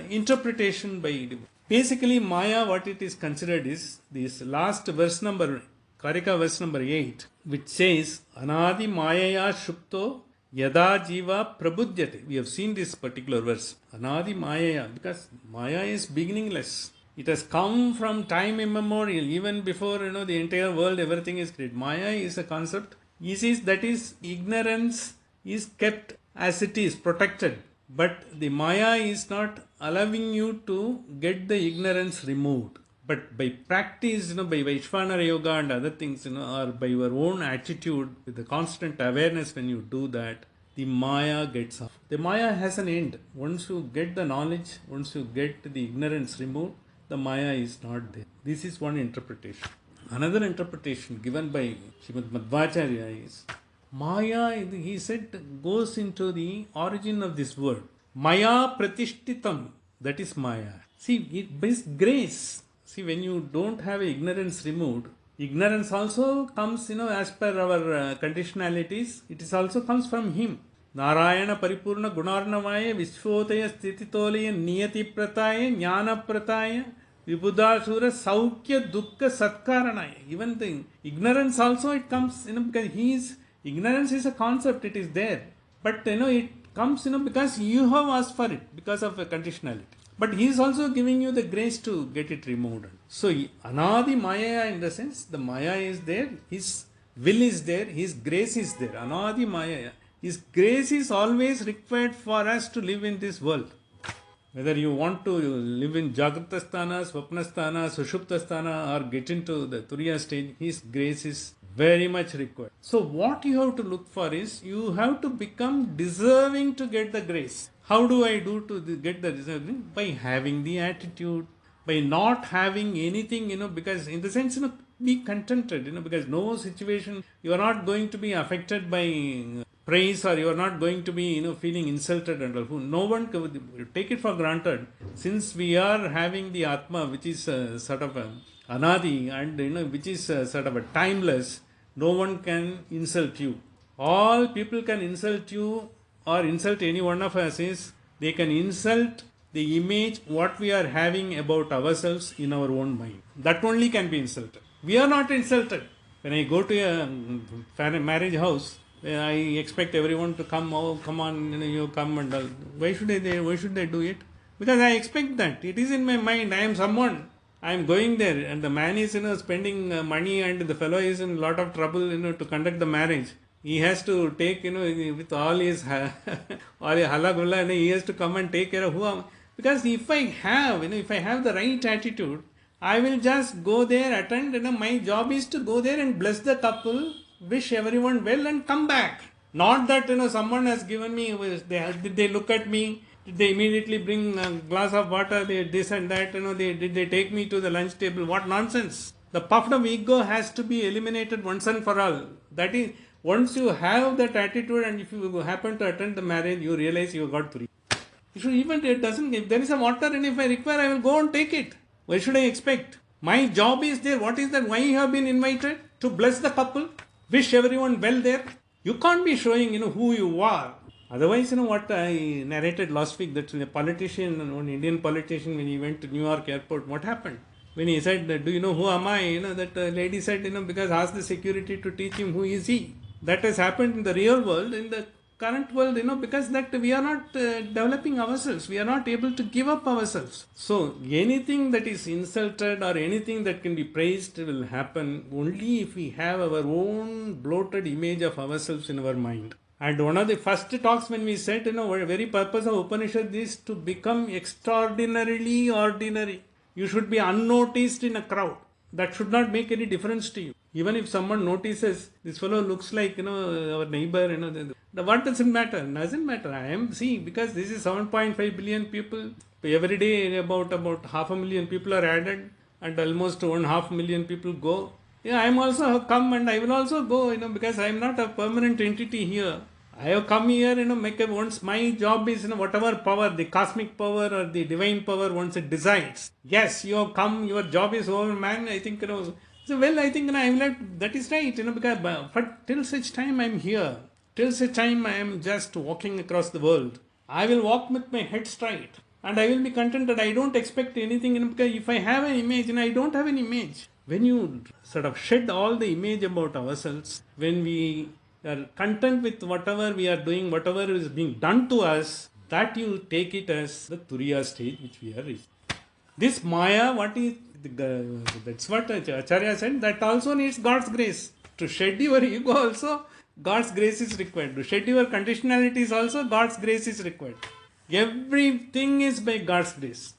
interpretation by. Basically, Maya, what it is considered is this last verse number, Karika verse number 8, which says, Anadi Mayaya Shupto Yada Jiva Prabudhyate. We have seen this particular verse. Anadi Mayaya, because Maya is beginningless. It has come from time immemorial, even before the entire world, everything is created. Maya is a concept. That is, ignorance is kept as it is, protected. But the Maya is not allowing you to get the ignorance removed. But by practice, by Vaishvanara Yoga and other things, or by your own attitude, with the constant awareness when you do that, the Maya gets off. The Maya has an end. Once you get the knowledge, once you get the ignorance removed, the Maya is not there. This is one interpretation. Another interpretation given by Srimad Madhvacharya is, Maya, he said, goes into the origin of this word. Maya pratishtitam, that is Maya. See, it is grace. See, when you don't have ignorance removed, ignorance also comes, as per our conditionalities, it is also comes from him. Narayana Paripurna Gunarnavaya Vishwotaya Stititolaya Niyati Prataya Jnana Prataya Vibhudasura Saukya Dukkha Satkaranaya. Even the ignorance also, it comes, because ignorance is a concept, it is there. But, it comes, because you have asked for it, because of a conditionality. But he is also giving you the grace to get it removed. So, Anadi Maya, in the sense, the Maya is there, his will is there, his grace is there. Anadi Maya. His grace is always required for us to live in this world. Whether you want to live in Jagratastana, Swapnasthana, Sushuptasthana, or get into the Turiya stage, his grace is very much required. So what you have to look for is, you have to become deserving to get the grace. How do I do to get the deserving? By having the attitude, by not having anything, because in the sense, be contented, because no situation, you are not going to be affected by praise, or you are not going to be, feeling insulted and all. No one could take it for granted. Since we are having the Atma, which is sort of a Anadi, and which is sort of a timeless, no one can insult you. All people can insult you or insult any one of us is, they can insult the image what we are having about ourselves in our own mind. That only can be insulted. We are not insulted. When I go to a marriage house, I expect everyone to come. Oh, come on, you come and all. Why should they do it? Because I expect that. It is in my mind. I am someone. I am going there, and the man is spending money, and the fellow is in a lot of trouble to conduct the marriage. He has to take with all his halla gulla, and he has to come and take care of who am. Because if I have the right attitude, I will just go there, attend. My job is to go there and bless the couple, wish everyone well, and come back. Not that someone has given me. Did they look at me? Did they immediately bring a glass of water? This and that. Did they take me to the lunch table? What nonsense! The puffed up ego has to be eliminated once and for all. That is, once you have that attitude, and if you happen to attend the marriage, you realize you got three. If there is a water, and if I require, I will go and take it. Why should I expect? My job is there. What is that? Why you have been invited? To bless the couple, wish everyone well there. You can't be showing who you are. Otherwise, what I narrated last week, that a politician, an Indian politician, when he went to New York airport, what happened? When he said, do you know who am I? That lady said, because ask the security to teach him who is he. That has happened in the real world, in the current world, because that we are not developing ourselves. We are not able to give up ourselves. So anything that is insulted or anything that can be praised will happen only if we have our own bloated image of ourselves in our mind. And one of the first talks when we said, the very purpose of Upanishad is to become extraordinarily ordinary. You should be unnoticed in a crowd. That should not make any difference to you. Even if someone notices this fellow looks like our neighbor, what does it matter? Doesn't matter. I am because this is 7.5 billion people. Every day about 500,000 people are added, and almost 1.5 million people go. Yeah, I am also come and I will also go. Because I am not a permanent entity here. I have come here, once my job is, whatever power, the cosmic power or the divine power, once it decides. Yes, you have come, your job is over, man. I think, so well, I think, I will have, that is right, because, but till such time I am here, till such time I am just walking across the world. I will walk with my head straight and I will be contented. I don't expect anything, because if I have an image, I don't have an image. When you sort of shed all the image about ourselves, when we are content with whatever we are doing, whatever is being done to us, that you take it as the Turiya stage which we are reaching. This Maya, what is, that's what Acharya said, that also needs God's grace. To shed your ego also, God's grace is required. To shed your conditionalities also, God's grace is required. Everything is by God's grace.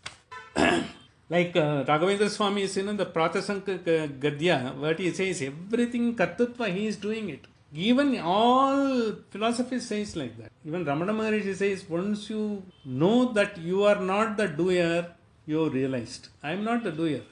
Like Raghavendra Swami is, the Pratasanka Gadya, what he says, everything Kartatva, he is doing it. Even all philosophy says like that. Even Ramana Maharishi says, once you know that you are not the doer, you realized. I am not the doer.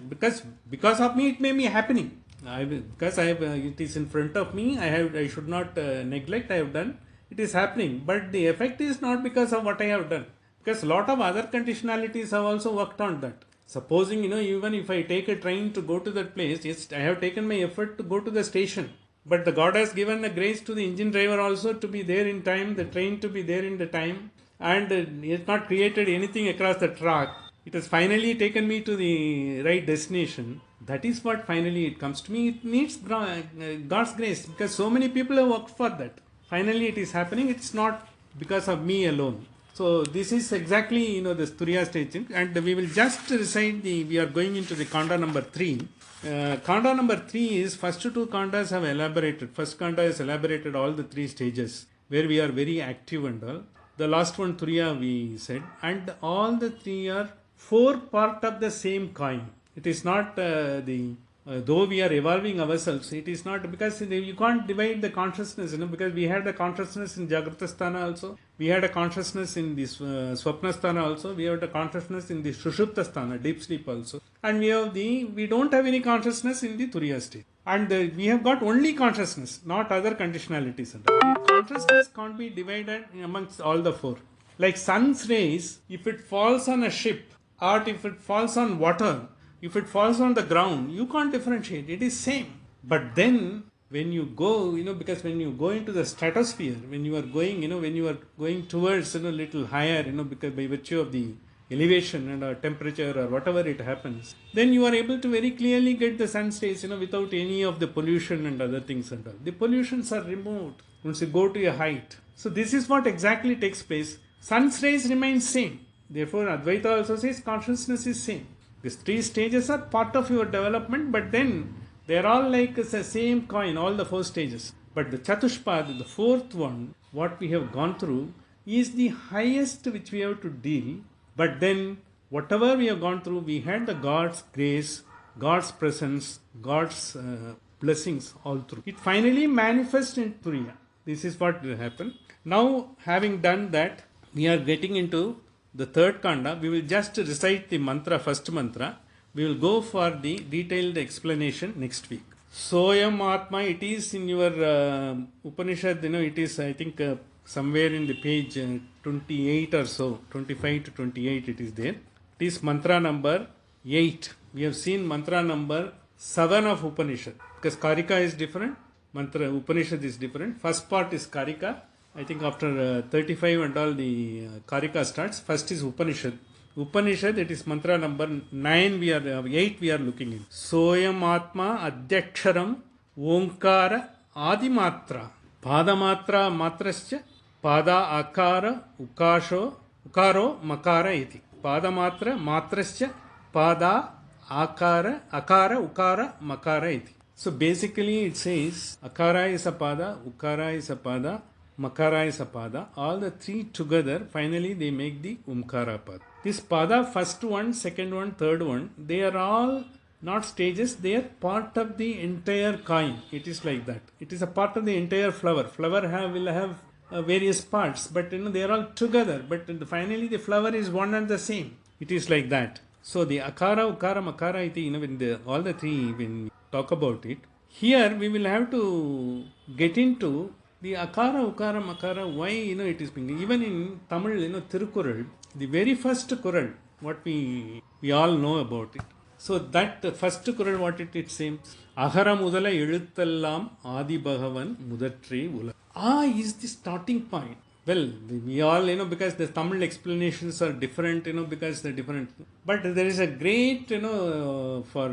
Because of me it may be happening. It is in front of me. I should not neglect. I have done. It is happening, but the effect is not because of what I have done. Because a lot of other conditionalities have also worked on that. Supposing, even if I take a train to go to that place, yes, I have taken my effort to go to the station. But the God has given a grace to the engine driver also to be there in time, the train to be there in the time, and he has not created anything across the track. It has finally taken me to the right destination. That is what finally it comes to me. It needs God's grace, because so many people have worked for that. Finally it is happening. It's not because of me alone. So this is exactly, the Turiya stage, and we will just recite we are going into the Kanda number 3. Kanda number 3 is, first two kandas have elaborated. First kanda has elaborated all the 3 stages where we are very active and all. The last one, Turiya, we said, and all the 3 are 4 part of the same coin. It is not though we are evolving ourselves, it is not, because you can't divide the consciousness, because we had a consciousness in Jagratastana also, we had a consciousness in this Swapnasthana also, we have a consciousness in the Sushuptasthana, deep sleep also, and we don't have any consciousness in the Turiya state. And we have got only consciousness, not other conditionalities. Consciousness can't be divided amongst all the 4. Like sun's rays, if it falls on a ship, or if it falls on water, if it falls on the ground, you can't differentiate. It is same. But then, when you go, because when you go into the stratosphere, when you are going towards, little higher, because by virtue of the elevation and temperature or whatever it happens, then you are able to very clearly get the sun's rays, without any of the pollution and other things and all. The pollutions are removed once you go to a height. So this is what exactly takes place. Sun's rays remain same. Therefore, Advaita also says consciousness is same. These 3 stages are part of your development, but then they are all like the same coin, all the 4 stages. But the Chatushpad, the 4th one, what we have gone through, is the highest which we have to deal. But then, whatever we have gone through, we had the God's grace, God's presence, God's blessings all through. It finally manifests in Turiya. This is what will happen. Now, having done that, we are getting into the 3rd kanda. We will just recite the mantra, first mantra. We will go for the detailed explanation next week. Soyam Atma, it is in your Upanishad, it is, I think, somewhere in the page 28 or so, 25 to 28 it is there. It is mantra number 8. We have seen mantra number 7 of Upanishad. Because Karika is different, mantra Upanishad is different. First part is Karika. I think after 35 and all the Karika starts. First is Upanishad. Upanishad, it is mantra number 9, 8 we are looking in. Soyam Atma Adhyaksharam Omkara Adimatra Padamatra Matrascha Pada Akara Ukaro Makara iti. Padamatra Matrascha Pada Akara Ukara Makara iti. So basically it says Akara is a Pada, Ukara is a Pada, Makara is a Pada. All the 3 together, finally they make the Umkara Pada. This Pada, first one, second one, third one, they are all not stages, they are part of the entire coin. It is like that. It is a part of the entire flower. Will have various parts, but they are all together. But finally, the flower is one and the same. It is like that. So the akara, ukara, makara, iti, when all the three, when we talk about it, here we will have to get into the akara, ukara, makara. Why it is being even in Tamil, Tirukural, the very first kural, what we all know about it. So that first kural, what it seems, Ahara Mudala Eluthallam Adi Bhagavan Mudatri Ula. Is the starting point. Well, we all, because the Tamil explanations are different, because they're different. But there is a great, for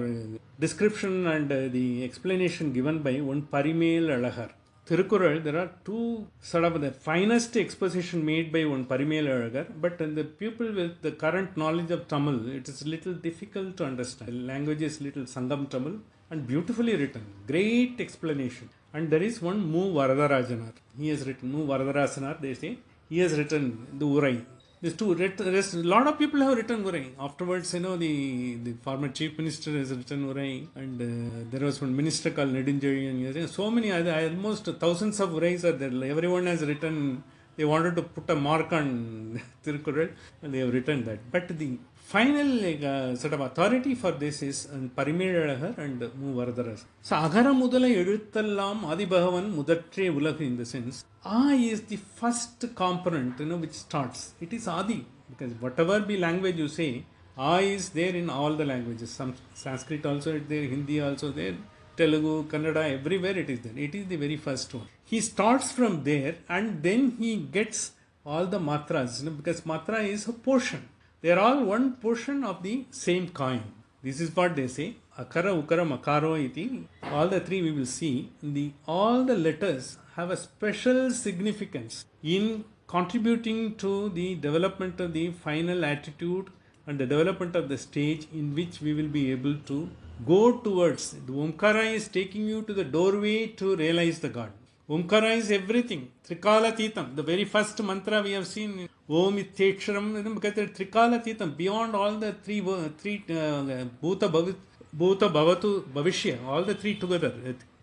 description and the explanation given by one Parimel Alahar. Thirukural, there are two sort of the finest exposition made by one Parimel Alagar, but the people with the current knowledge of Tamil, it is little difficult to understand. The language is little Sangam Tamil and beautifully written. Great explanation. And there is one Mu Varadarajanar. He has written Mu Varadarajanar, they say. He has written the Urai. These two, a lot of people have written Urai. Afterwards, the former chief minister has written Urai, and there was one minister called Nedunjeliyan. So many, almost thousands of Urais are there. Everyone has written. They wanted to put a mark on Tirukural, and they have written that. But the final sort of authority for this is Parimezhalakar and Mu Varadaras. So Agara Mudala Eduthallam Adi Bhagavan Mudattре Ulag, in the sense, is the first component which starts. It is Adi, because whatever be language you say, is there in all the languages. Some Sanskrit also is there, Hindi also there, Telugu, Kannada, everywhere it is there. It is the very first one. He starts from there and then he gets all the matras, because matra is a portion. They are all one portion of the same coin. This is what they say. Akara, ukara, makaro iti. All the three we will see. All the letters have a special significance in contributing to the development of the final attitude and the development of the stage in which we will be able to go towards. The Omkara is taking you to the doorway to realize the God. Omkara is everything. Trikala Titam. The very first mantra we have seen, Om Iteksharam, because Trikala Titam, beyond all the three Bhuta Bhavatu Bhavishya, all the three together.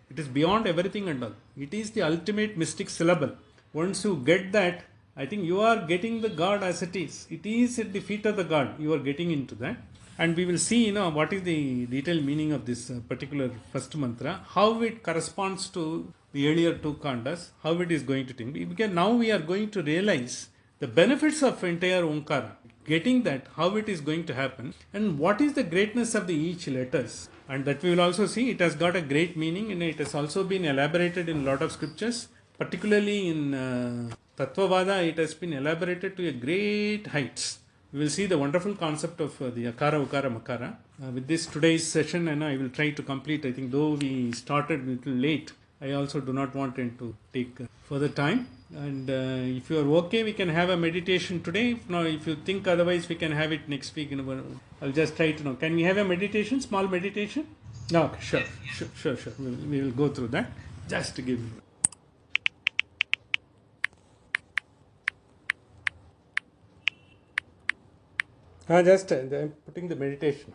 It is beyond everything and all. It is the ultimate mystic syllable. Once you get that, I think you are getting the God as it is. It is at the feet of the God. You are getting into that. And we will see, what is the detailed meaning of this particular first mantra, how it corresponds to the earlier two kandas, how it is going to think. Because now we are going to realize the benefits of entire Omkara, getting that, how it is going to happen, and what is the greatness of the each letters. And that we will also see, it has got a great meaning, and it has also been elaborated in a lot of scriptures, particularly in Tattvavada, it has been elaborated to a great heights. We will see the wonderful concept of the Akara, Ukara, Makara. With this today's session, and I will try to complete. I think though we started a little late, I also do not want to take further time. And if you are okay, we can have a meditation today. If you think otherwise, we can have it next week. I'll just try to know. Can we have a meditation, small meditation? No, okay, sure. We will go through that. Just to give you. Just I'm putting the meditation.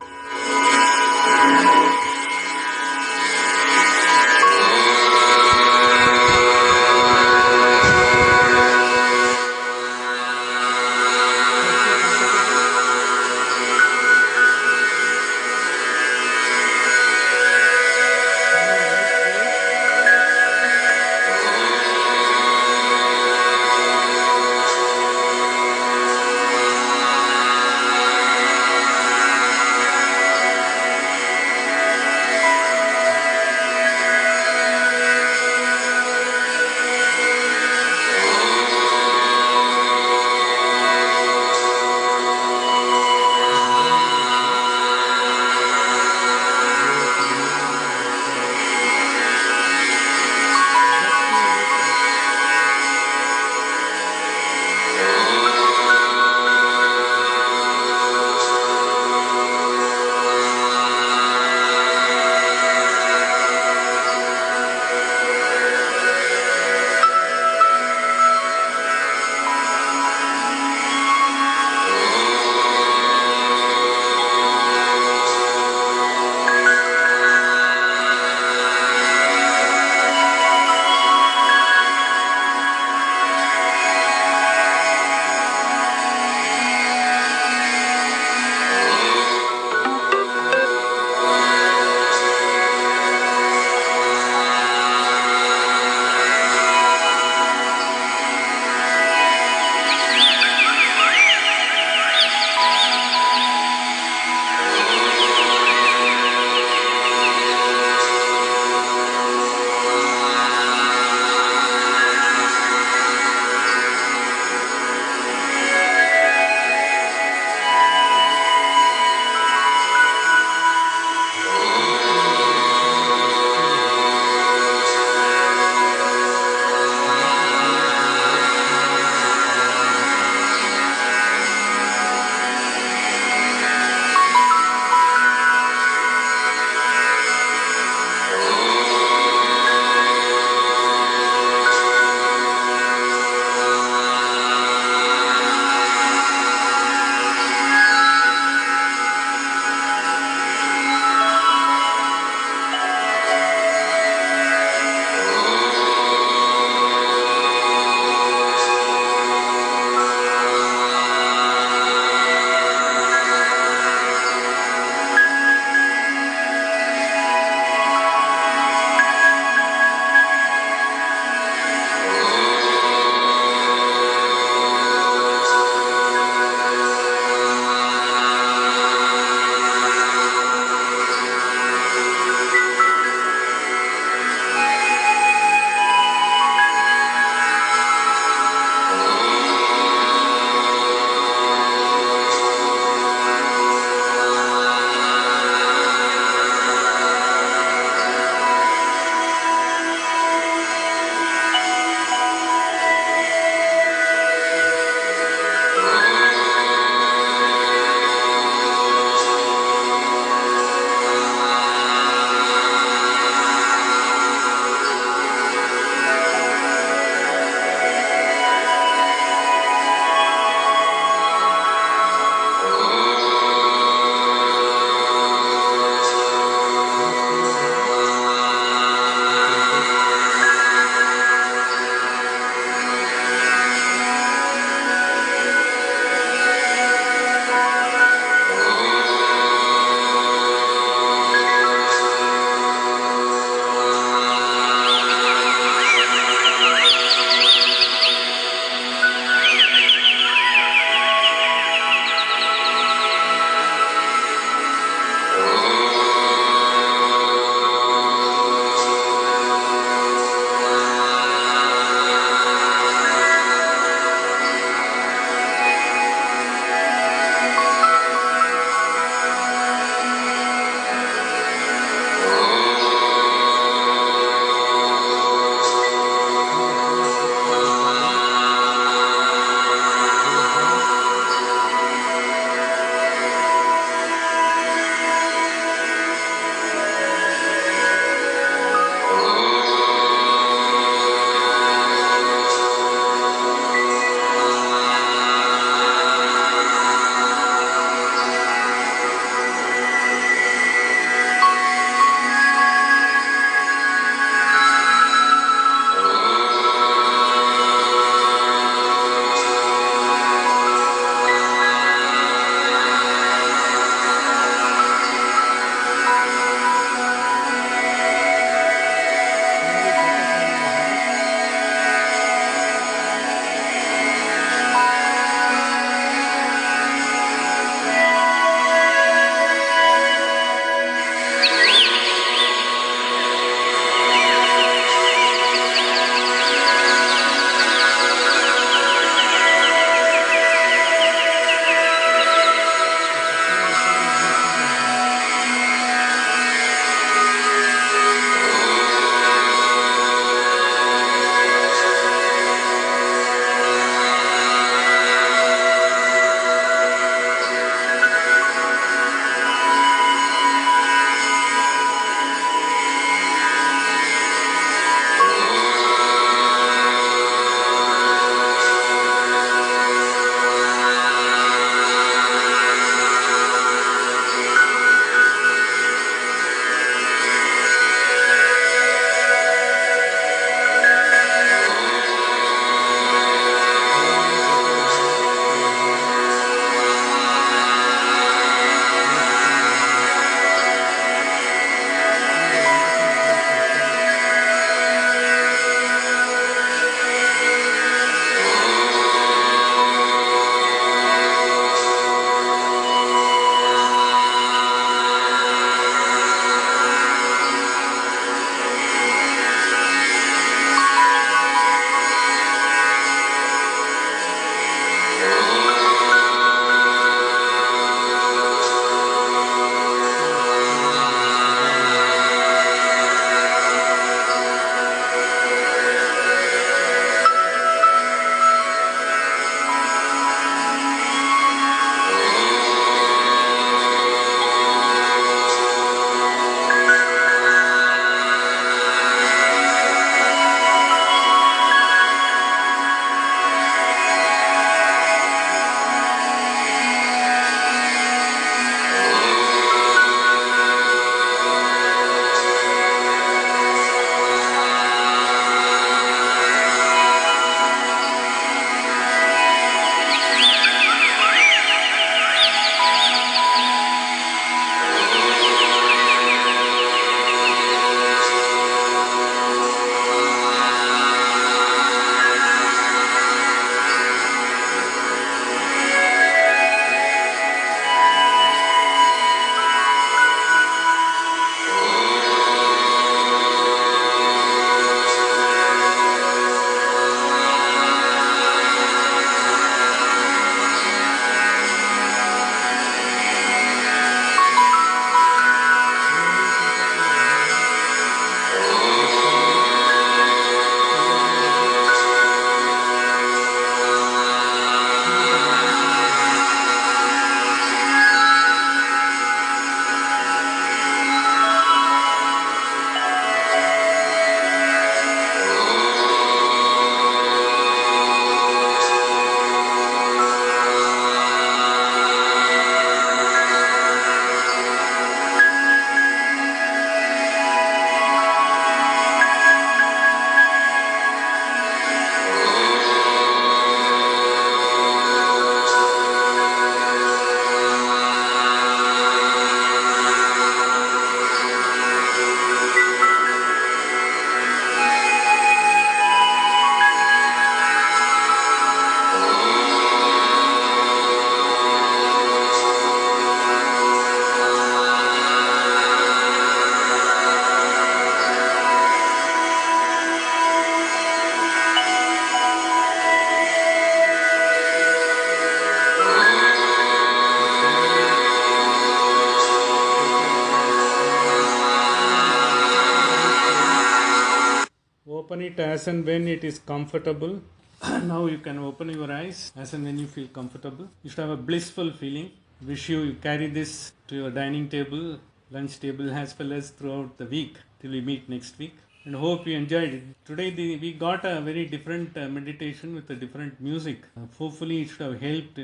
it as and when it is comfortable. Now you can open your eyes as and when you feel comfortable. You should have a blissful feeling. Wish you carry this to your dining table, lunch table, as well as throughout the week till we meet next week. And hope you enjoyed it. Today we got a very different meditation with a different music. Hopefully it should have helped,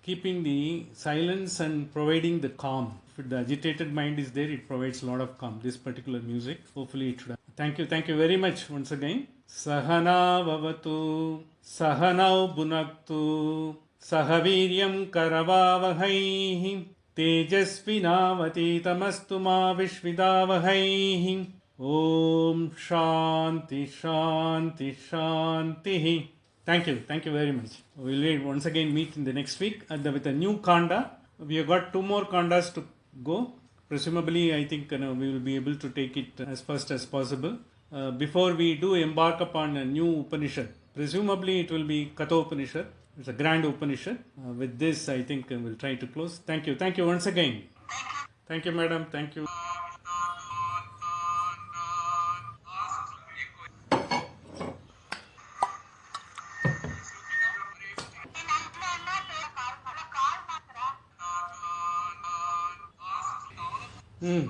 keeping the silence and providing the calm. If the agitated mind is there, it provides a lot of calm. This particular music, hopefully it should have. Thank you very much once again. Sahana vavatu, sahanau bunaktu, sahaviryam karavavahai, tejasvinavatitamastu ma vishvidavahai. Om Shanti Shanti Shanti. Thank you very much. We will once again meet in the next week with a new kanda. We have got 2 more kandas to go. Presumably, I think we will be able to take it as fast as possible. Before we do embark upon a new Upanishad, presumably it will be Katha Upanishad. It's a grand Upanishad. With this, I think we'll try to close. Thank you once again. Thank you, madam. Thank you. Hmm.